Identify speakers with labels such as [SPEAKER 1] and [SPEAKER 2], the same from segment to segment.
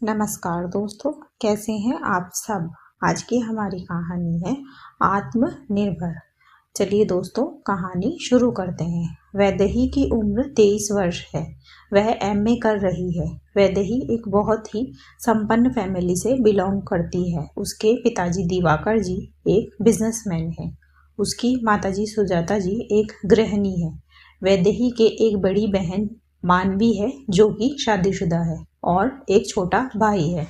[SPEAKER 1] नमस्कार दोस्तों, कैसे हैं आप सब। आज की हमारी कहानी है आत्मनिर्भर। चलिए दोस्तों, कहानी शुरू करते हैं। वैदेही की उम्र 23 वर्ष है। वह एमए कर रही है। वैदेही एक बहुत ही संपन्न फैमिली से बिलोंग करती है। उसके पिताजी दिवाकर जी एक बिजनेसमैन है। उसकी माताजी सुजाता जी एक गृहिणी है। वैदेही के एक बड़ी बहन मानवी है जो कि शादीशुदा है और एक छोटा भाई है।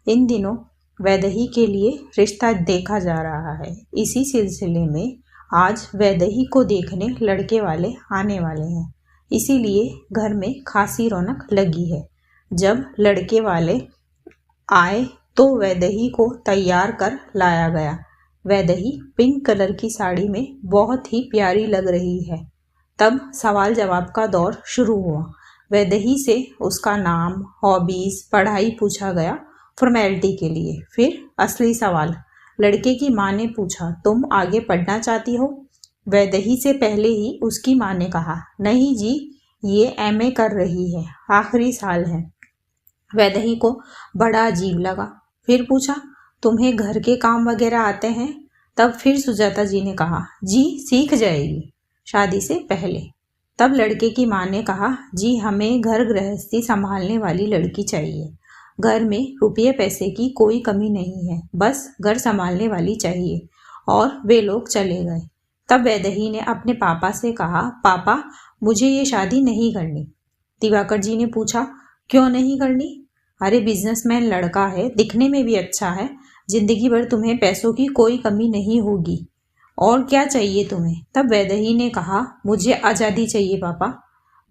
[SPEAKER 1] इन दिनों वैदेही के लिए रिश्ता देखा जा रहा है। इसी सिलसिले में आज वैदेही को देखने लड़के वाले आने वाले हैं, इसीलिए घर में खासी रौनक लगी है। जब लड़के वाले आए तो वैदेही को तैयार कर लाया गया। वैदेही पिंक कलर की साड़ी में बहुत ही प्यारी लग रही है। तब सवाल जवाब का दौर शुरू हुआ। वैदेही से उसका नाम, हॉबीज, पढ़ाई पूछा गया फॉर्मेलिटी के लिए। फिर असली सवाल, लड़के की माँ ने पूछा, तुम आगे पढ़ना चाहती हो? वैदेही से पहले ही उसकी माँ ने कहा, नहीं जी, ये एमए कर रही है, आखिरी साल है। वैदेही को बड़ा अजीब लगा। फिर पूछा, तुम्हें घर के काम वगैरह आते हैं? तब फिर सुजाता जी ने कहा, जी सीख जाएगी शादी से पहले। तब लड़के की माँ ने कहा, जी हमें घर गृहस्थी संभालने वाली लड़की चाहिए। घर में रुपये पैसे की कोई कमी नहीं है, बस घर संभालने वाली चाहिए। और वे लोग चले गए। तब वैदेही ने अपने पापा से कहा, पापा मुझे ये शादी नहीं करनी। दिवाकर जी ने पूछा, क्यों नहीं करनी? अरे बिजनेसमैन लड़का है, दिखने में भी अच्छा है, जिंदगी भर तुम्हें पैसों की कोई कमी नहीं होगी, और क्या चाहिए तुम्हें? तब वैदेही ने कहा, मुझे आज़ादी चाहिए पापा,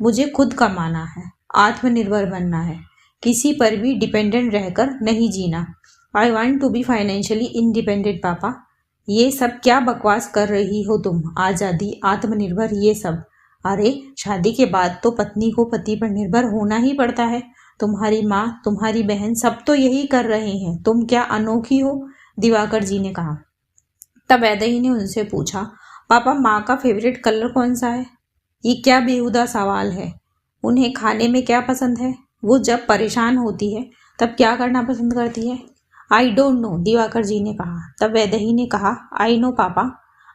[SPEAKER 1] मुझे खुद कमाना है, आत्मनिर्भर बनना है, किसी पर भी डिपेंडेंट रहकर नहीं जीना। I want to be financially independent पापा। ये सब क्या बकवास कर रही हो तुम? आज़ादी, आत्मनिर्भर, ये सब? अरे शादी के बाद तो पत्नी को पति पर निर्भर होना ही पड़ता है। तुम्हारी माँ, तुम्हारी बहन सब तो यही कर रहे हैं, तुम क्या अनोखी हो? दिवाकर जी ने कहा। तब वैदेही ने उनसे पूछा, पापा माँ का फेवरेट कलर कौन सा है? ये क्या बेहुदा सवाल है। उन्हें खाने में क्या पसंद है? वो जब परेशान होती है तब क्या करना पसंद करती है? आई डोंट नो, दिवाकर जी ने कहा। तब वैदेही ने कहा, आई नो पापा,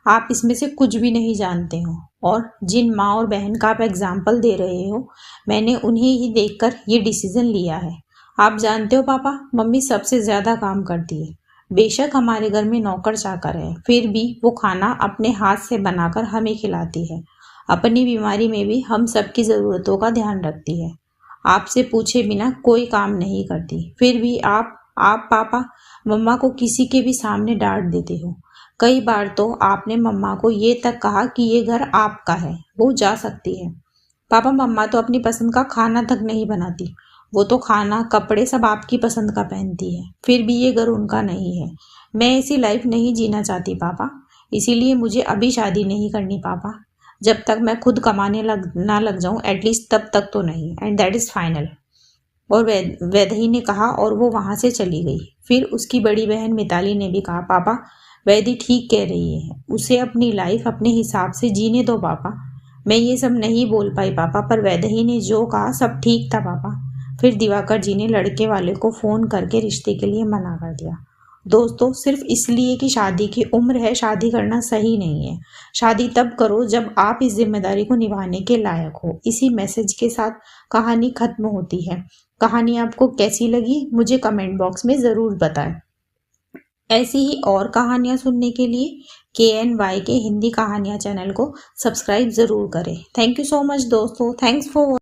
[SPEAKER 1] आप इसमें से कुछ भी नहीं जानते हो, और जिन माँ और बहन का आप एग्जाम्पल दे रहे हो, मैंने उन्हें ही देखकर ये डिसीजन लिया है। आप जानते हो पापा, मम्मी सबसे ज़्यादा काम करती है। बेशक हमारे घर में नौकर चाकर है, फिर भी वो खाना अपने हाथ से बनाकर हमें खिलाती है। अपनी बीमारी में भी हम सबकी ज़रूरतों का ध्यान रखती है। आपसे पूछे बिना कोई काम नहीं करती। फिर भी आप पापा मम्मा को किसी के भी सामने डांट देते हो। कई बार तो आपने मम्मा को ये तक कहा कि ये घर आपका है, वो जा सकती है। पापा मम्मा तो अपनी पसंद का खाना तक नहीं बनाती, वो तो खाना कपड़े सब आपकी पसंद का पहनती है, फिर भी ये घर उनका नहीं है। मैं ऐसी लाइफ नहीं जीना चाहती पापा, इसीलिए मुझे अभी शादी नहीं करनी पापा। जब तक मैं खुद कमाने ना लग जाऊं, एटलीस्ट तब तक तो नहीं, एंड दैट इज़ फाइनल। और वैदेही ने कहा और वो वहाँ से चली गई। फिर उसकी बड़ी बहन मिताली ने भी कहा, पापा वैदी ठीक कह रही है, उसे अपनी लाइफ अपने हिसाब से जीने दो पापा। मैं ये सब नहीं बोल पाई पापा, पर वैदेही ने जो कहा सब ठीक था पापा। फिर दिवाकर जी ने लड़के वाले को फ़ोन करके रिश्ते के लिए मना कर दिया। दोस्तों, सिर्फ इसलिए कि शादी की उम्र है, शादी करना सही नहीं है। शादी तब करो जब आप इस जिम्मेदारी को निभाने के लायक हो। इसी मैसेज के साथ कहानी खत्म होती है। कहानी आपको कैसी लगी मुझे कमेंट बॉक्स में ज़रूर बताएं। ऐसी ही और कहानियाँ सुनने के लिए KNY के हिंदी कहानियाँ चैनल को सब्सक्राइब ज़रूर करें। थैंक यू सो मच दोस्तों, थैंक्स फॉर